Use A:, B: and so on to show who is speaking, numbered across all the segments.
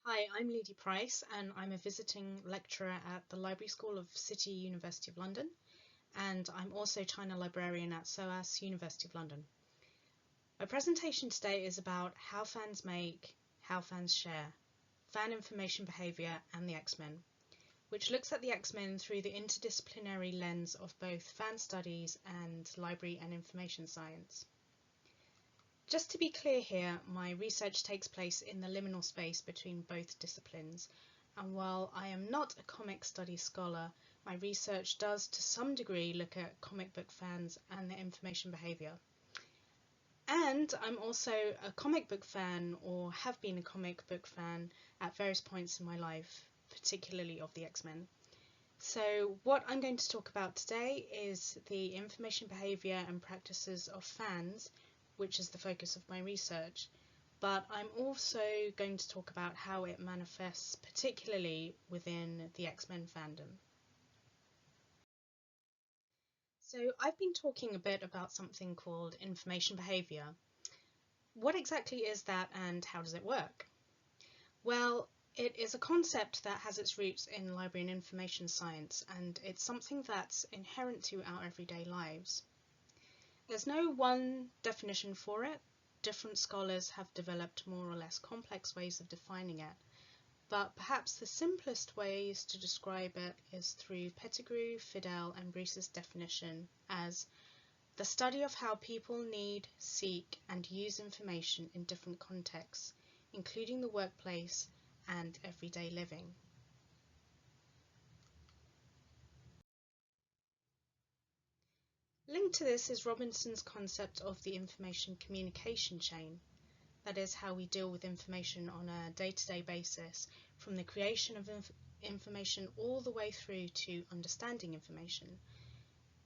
A: Hi, I'm Lady Price and I'm a visiting lecturer at the Library School of City University of London, and I'm also China Librarian at SOAS University of London. My presentation today is about how fans make, how fans share, fan information behaviour and the X-Men, which looks at the X-Men through the interdisciplinary lens of both fan studies and library and information science. Just to be clear here, my research takes place in the liminal space between both disciplines, and while I am not a comic studies scholar, my research does to some degree look at comic book fans and their information behaviour. And I'm also a comic book fan, or have been a comic book fan at various points in my life, particularly of the X-Men. So what I'm going to talk about today is the information behaviour and practices of fans, which is the focus of my research, but I'm also going to talk about how it manifests particularly within the X-Men fandom. So I've been talking a bit about something called information behaviour. What exactly is that and how does it work? Well, it is a concept that has its roots in library and information science, and it's something that's inherent to our everyday lives. There's no one definition for it. Different scholars have developed more or less complex ways of defining it, but perhaps the simplest ways to describe it is through Pettigrew, Fidel and Bruce's definition as the study of how people need, seek and use information in different contexts, including the workplace and everyday living. Linked to this is Robinson's concept of the information communication chain. That is how we deal with information on a day-to-day basis, from the creation of information all the way through to understanding information.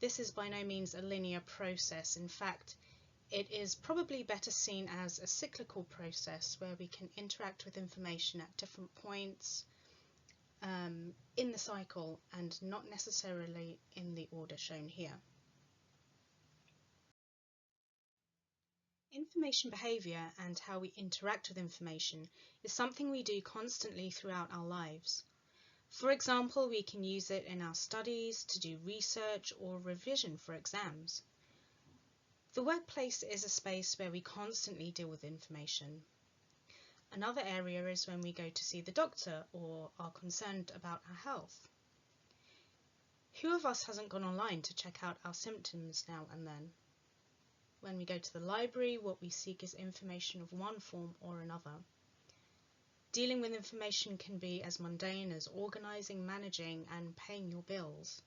A: This is by no means a linear process. In fact, it is probably better seen as a cyclical process where we can interact with information at different points in the cycle and not necessarily in the order shown here. Information behaviour and how we interact with information is something we do constantly throughout our lives. For example, we can use it in our studies, to do research or revision for exams. The workplace is a space where we constantly deal with information. Another area is when we go to see the doctor or are concerned about our health. Who of us hasn't gone online to check out our symptoms now and then? When we go to the library, what we seek is information of one form or another. Dealing with information can be as mundane as organising, managing and paying your bills.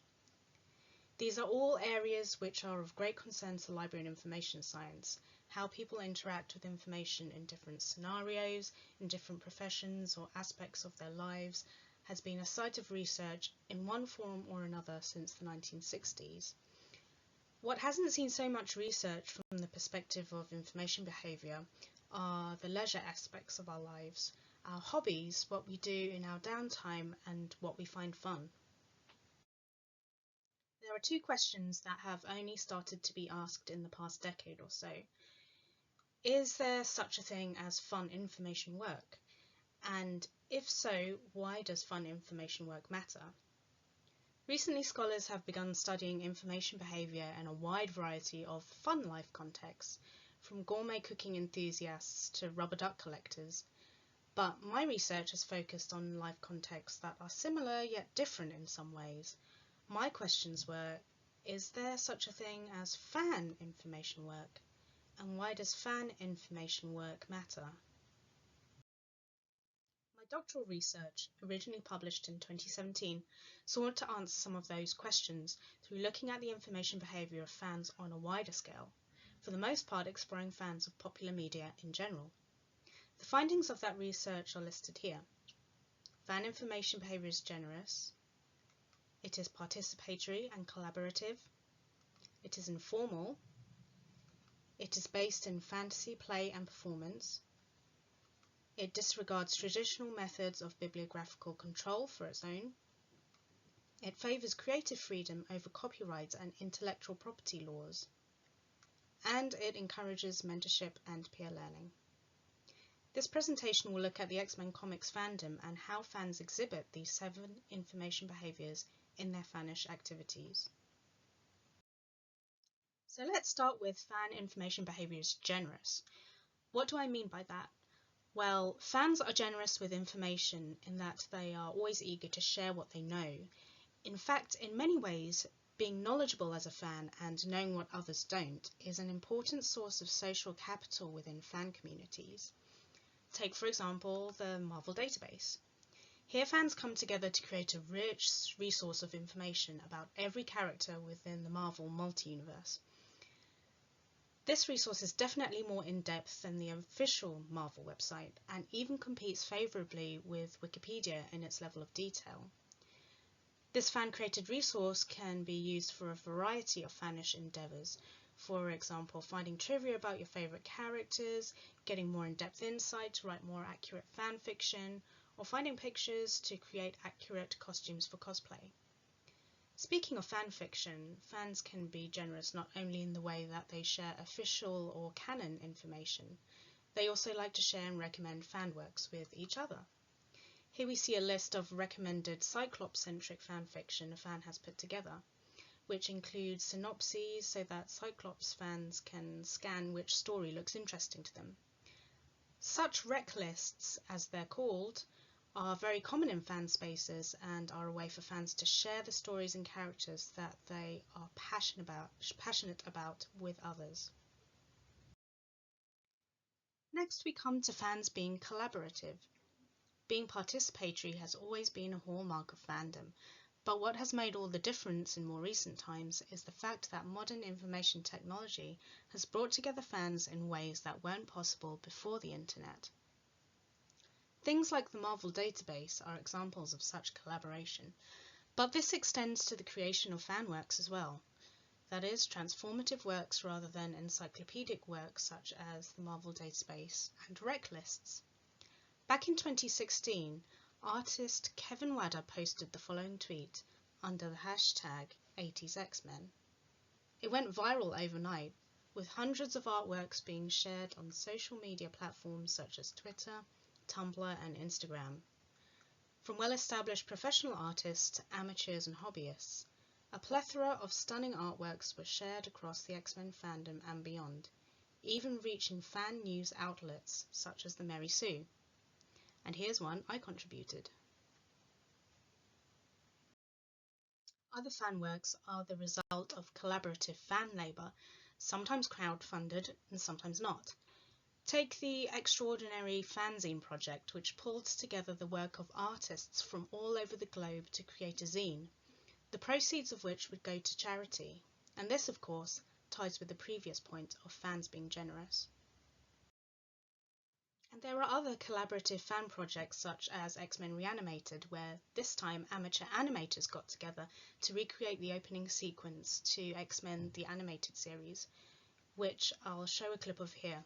A: These are all areas which are of great concern to library and information science. How people interact with information in different scenarios, in different professions or aspects of their lives has been a site of research in one form or another since the 1960s. What hasn't seen so much research from the perspective of information behaviour are the leisure aspects of our lives, our hobbies, what we do in our downtime and what we find fun. There are two questions that have only started to be asked in the past decade or so. Is there such a thing as fun information work? And if so, why does fun information work matter? Recently, scholars have begun studying information behaviour in a wide variety of fun life contexts, from gourmet cooking enthusiasts to rubber duck collectors. But my research has focused on life contexts that are similar yet different in some ways. My questions were, is there such a thing as fan information work? And why does fan information work matter? My doctoral research, originally published in 2017, sought to answer some of those questions through looking at the information behaviour of fans on a wider scale, for the most part exploring fans of popular media in general. The findings of that research are listed here. Fan information behaviour is generous. It is participatory and collaborative. It is informal. It is based in fantasy, play and performance. It disregards traditional methods of bibliographical control for its own. It favours creative freedom over copyright and intellectual property laws. And it encourages mentorship and peer learning. This presentation will look at the X-Men comics fandom and how fans exhibit these 7 information behaviours in their fanish activities. So let's start with fan information behaviour is generous. What do I mean by that? Well, fans are generous with information in that they are always eager to share what they know. In fact, in many ways, being knowledgeable as a fan and knowing what others don't is an important source of social capital within fan communities. Take, for example, the Marvel database. Here fans come together to create a rich resource of information about every character within the Marvel multi-universe. This resource is definitely more in-depth than the official Marvel website and even competes favourably with Wikipedia in its level of detail. This fan-created resource can be used for a variety of fanish endeavours. For example, finding trivia about your favourite characters, getting more in-depth insight to write more accurate fan fiction, or finding pictures to create accurate costumes for cosplay. Speaking of fan fiction, fans can be generous not only in the way that they share official or canon information, they also like to share and recommend fan works with each other. Here we see a list of recommended Cyclops-centric fan fiction a fan has put together, which includes synopses so that Cyclops fans can scan which story looks interesting to them. Such rec lists, as they're called, are very common in fan spaces and are a way for fans to share the stories and characters that they are passionate about with others. Next we come to fans being collaborative. Being participatory has always been a hallmark of fandom, but what has made all the difference in more recent times is the fact that modern information technology has brought together fans in ways that weren't possible before the internet. Things like the Marvel database are examples of such collaboration, but this extends to the creation of fan works as well. That is, transformative works rather than encyclopedic works such as the Marvel database and rec lists. Back in 2016, artist Kevin Wadder posted the following tweet under the hashtag 80sXmen. It went viral overnight, with hundreds of artworks being shared on social media platforms such as Twitter, Tumblr and Instagram. From well-established professional artists to amateurs and hobbyists, a plethora of stunning artworks were shared across the X-Men fandom and beyond, even reaching fan news outlets such as the Mary Sue. And here's one I contributed. Other fan works are the result of collaborative fan labour, sometimes crowd-funded and sometimes not. Take the extraordinary fanzine project, which pulled together the work of artists from all over the globe to create a zine, the proceeds of which would go to charity. And this, of course, ties with the previous point of fans being generous. And there are other collaborative fan projects such as X-Men Reanimated, where this time amateur animators got together to recreate the opening sequence to X-Men the Animated Series, which I'll show a clip of here.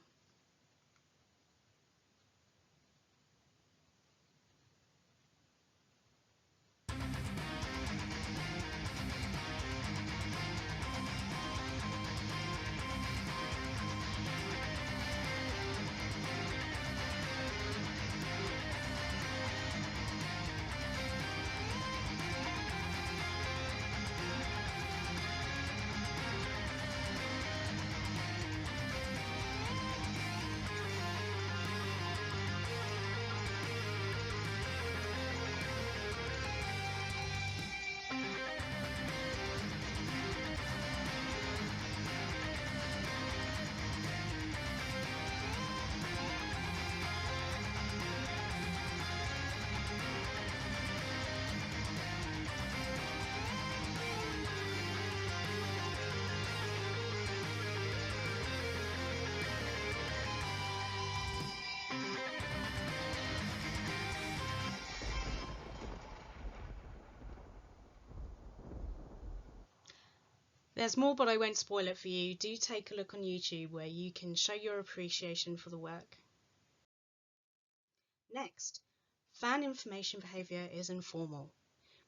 A: There's more, but I won't spoil it for you. Do take a look on YouTube where you can show your appreciation for the work. Next, fan information behaviour is informal.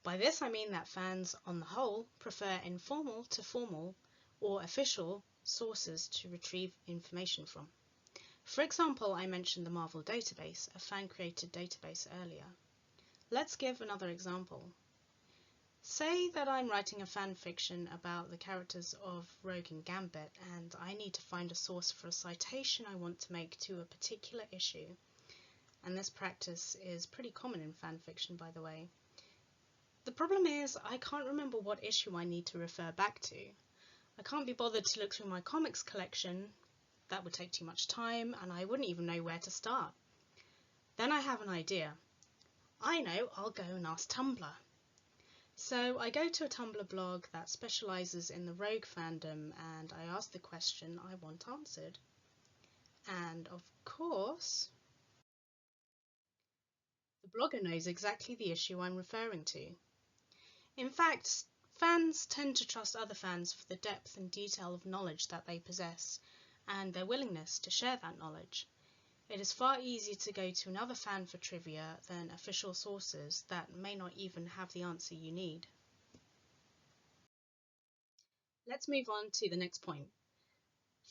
A: By this I mean that fans, on the whole, prefer informal to formal or official sources to retrieve information from. For example, I mentioned the Marvel database, a fan-created database earlier. Let's give another example. Say that I'm writing a fan fiction about the characters of Rogue and Gambit, and I need to find a source for a citation I want to make to a particular issue. And this practice is pretty common in fan fiction, by the way. The problem is I can't remember what issue I need to refer back to. I can't be bothered to look through my comics collection. That would take too much time, and I wouldn't even know where to start. Then I have an idea. I know, I'll go and ask Tumblr. So I go to a Tumblr blog that specialises in the Rogue fandom, and I ask the question I want answered. And of course, the blogger knows exactly the issue I'm referring to. In fact, fans tend to trust other fans for the depth and detail of knowledge that they possess, and their willingness to share that knowledge. It is far easier to go to another fan for trivia than official sources that may not even have the answer you need. Let's move on to the next point.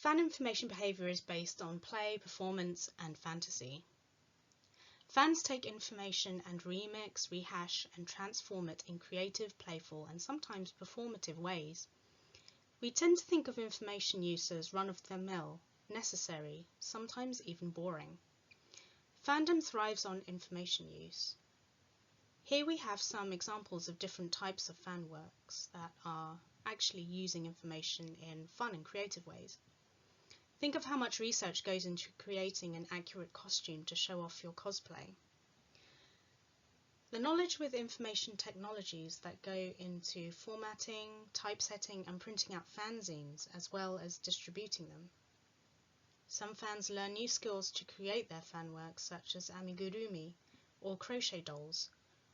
A: Fan information behaviour is based on play, performance, and fantasy. Fans take information and remix, rehash, and transform it in creative, playful, and sometimes performative ways. We tend to think of information use as run-of-the-mill, necessary, sometimes even boring. Fandom thrives on information use. Here we have some examples of different types of fan works that are actually using information in fun and creative ways. Think of how much research goes into creating an accurate costume to show off your cosplay. The knowledge with information technologies that go into formatting, typesetting, and printing out fanzines, as well as distributing them. Some fans learn new skills to create their fan works, such as amigurumi, or crochet dolls,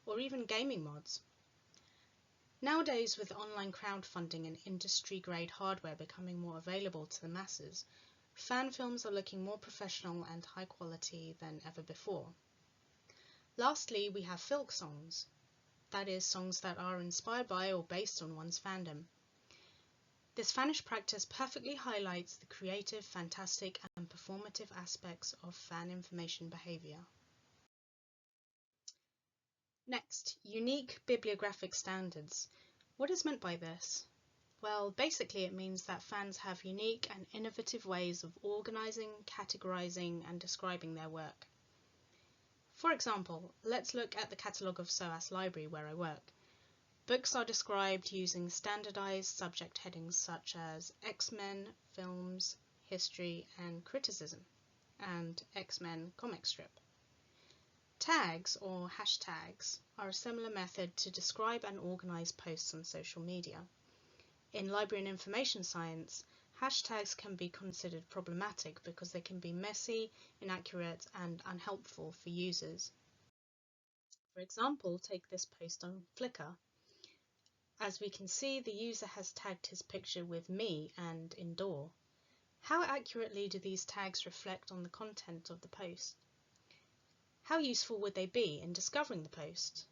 A: or even gaming mods. Nowadays, with online crowdfunding and industry-grade hardware becoming more available to the masses, fan films are looking more professional and high quality than ever before. Lastly, we have folk songs, that is, songs that are inspired by or based on one's fandom. This fanish practice perfectly highlights the creative, fantastic, and performative aspects of fan information behaviour. Next, unique bibliographic standards. What is meant by this? Well, basically it means that fans have unique and innovative ways of organising, categorising, and describing their work. For example, let's look at the catalogue of SOAS Library where I work. Books are described using standardised subject headings such as X-Men, films, history, and criticism, and X-Men comic strip. Tags, or hashtags, are a similar method to describe and organise posts on social media. In library and information science, hashtags can be considered problematic because they can be messy, inaccurate, and unhelpful for users. For example, take this post on Flickr. As we can see, the user has tagged his picture with me and indoor. How accurately do these tags reflect on the content of the post? How useful would they be in discovering the post?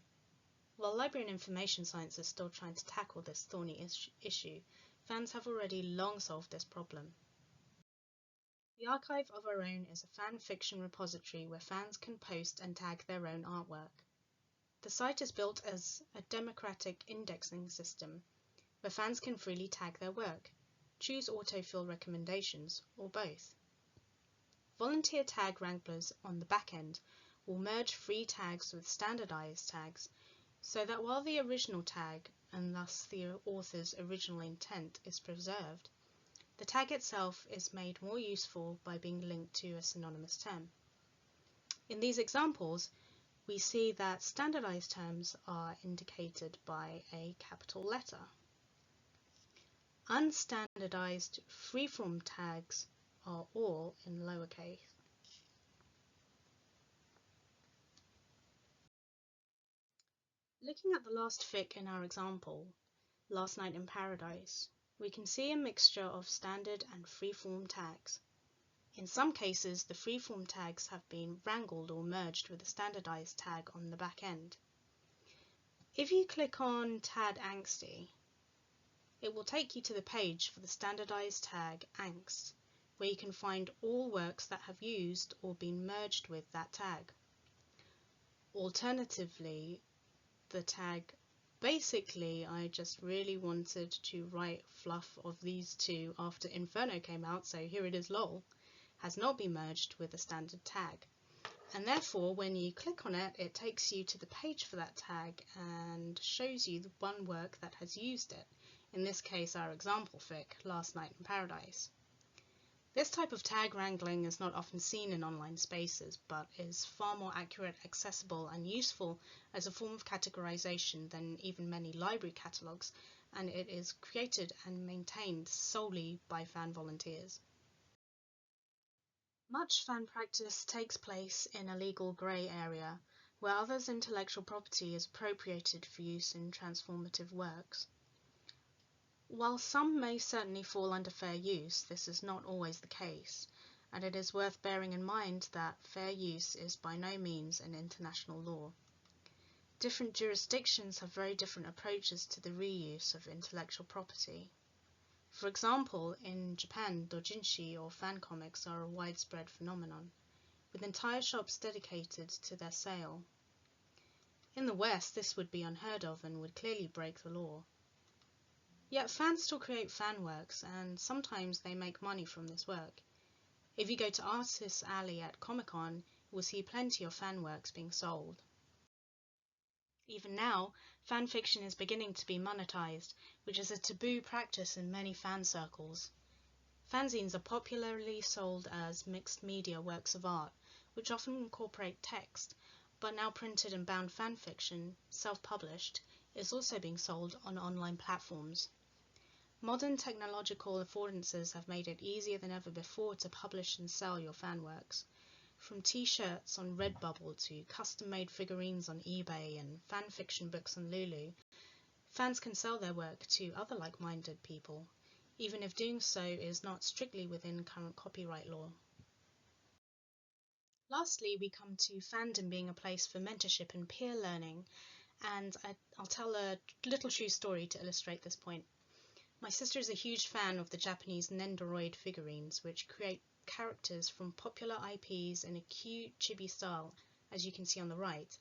A: While library and information science is still trying to tackle this thorny issue, fans have already long solved this problem. The Archive of Our Own is a fan fiction repository where fans can post and tag their own artwork. The site is built as a democratic indexing system where fans can freely tag their work, choose autofill recommendations, or both. Volunteer tag wranglers on the back end will merge free tags with standardized tags so that while the original tag, and thus the author's original intent, is preserved, the tag itself is made more useful by being linked to a synonymous term. In these examples, we see that standardized terms are indicated by a capital letter. Unstandardized freeform tags are all in lowercase. Looking at the last fic in our example, Last Night in Paradise, we can see a mixture of standard and freeform tags. In some cases, the freeform tags have been wrangled or merged with a standardized tag on the back end. If you click on Tad Angsty, it will take you to the page for the standardized tag Angst, where you can find all works that have used or been merged with that tag. Alternatively, the tag "Basically, I just really wanted to write fluff of these two after Inferno came out, so here it is lol" has not been merged with a standard tag. And therefore, when you click on it, it takes you to the page for that tag and shows you the one work that has used it. In this case, our example fic, Last Night in Paradise. This type of tag wrangling is not often seen in online spaces, but is far more accurate, accessible, and useful as a form of categorization than even many library catalogues, and it is created and maintained solely by fan volunteers. Much fan practice takes place in a legal grey area, where others' intellectual property is appropriated for use in transformative works. While some may certainly fall under fair use, this is not always the case, and it is worth bearing in mind that fair use is by no means an international law. Different jurisdictions have very different approaches to the reuse of intellectual property. For example, in Japan, doujinshi or fan comics are a widespread phenomenon, with entire shops dedicated to their sale. In the West, this would be unheard of and would clearly break the law. Yet fans still create fan works, and sometimes they make money from this work. If you go to Artists Alley at Comic-Con, you will see plenty of fan works being sold. Even now, fan fiction is beginning to be monetized, which is a taboo practice in many fan circles. Fanzines are popularly sold as mixed media works of art, which often incorporate text, but now printed and bound fan fiction, self-published, is also being sold on online platforms. Modern technological affordances have made it easier than ever before to publish and sell your fan works. From t-shirts on Redbubble to custom-made figurines on eBay and fan fiction books on Lulu, fans can sell their work to other like-minded people, even if doing so is not strictly within current copyright law. Lastly, we come to fandom being a place for mentorship and peer learning, and I'll tell a little true story to illustrate this point. My sister is a huge fan of the Japanese Nendoroid figurines, which create characters from popular IPs in a cute chibi style, as you can see on the right.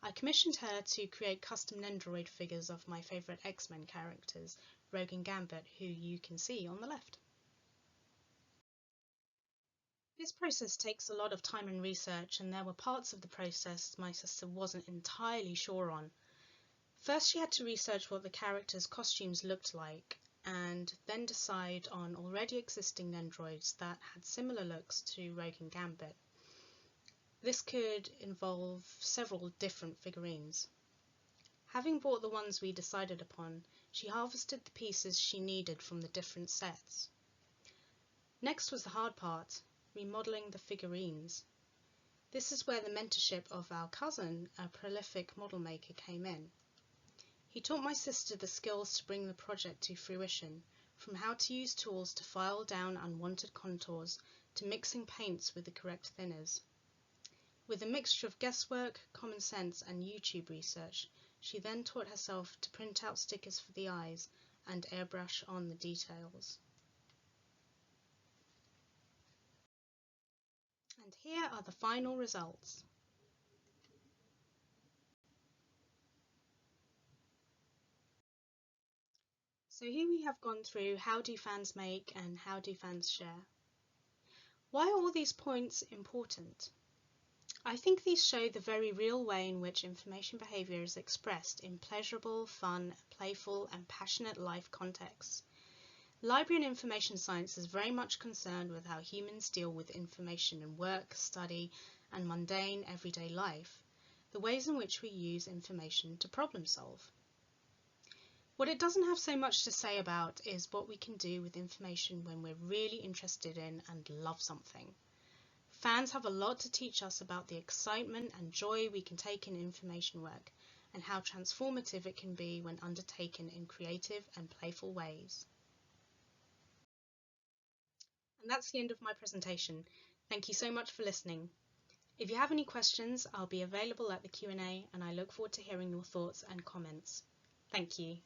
A: I commissioned her to create custom Nendoroid figures of my favourite X-Men characters, Rogue and Gambit, who you can see on the left. This process takes a lot of time and research, and there were parts of the process my sister wasn't entirely sure on. First, she had to research what the characters' costumes looked like, and then decide on already existing Nendoroids that had similar looks to Rogue and Gambit. This could involve several different figurines. Having bought the ones we decided upon, she harvested the pieces she needed from the different sets. Next was the hard part, remodelling the figurines. This is where the mentorship of our cousin, a prolific model maker, came in. He taught my sister the skills to bring the project to fruition, from how to use tools to file down unwanted contours to mixing paints with the correct thinners. With a mixture of guesswork, common sense and YouTube research, she then taught herself to print out stickers for the eyes and airbrush on the details. And here are the final results. So here we have gone through how do fans make and how do fans share. Why are all these points important? I think these show the very real way in which information behaviour is expressed in pleasurable, fun, playful and passionate life contexts. Library and information science is very much concerned with how humans deal with information in work, study and mundane everyday life, the ways in which we use information to problem solve. What it doesn't have so much to say about is what we can do with information when we're really interested in and love something. Fans have a lot to teach us about the excitement and joy we can take in information work and how transformative it can be when undertaken in creative and playful ways. And that's the end of my presentation. Thank you so much for listening. If you have any questions, I'll be available at the Q&A and I look forward to hearing your thoughts and comments. Thank you.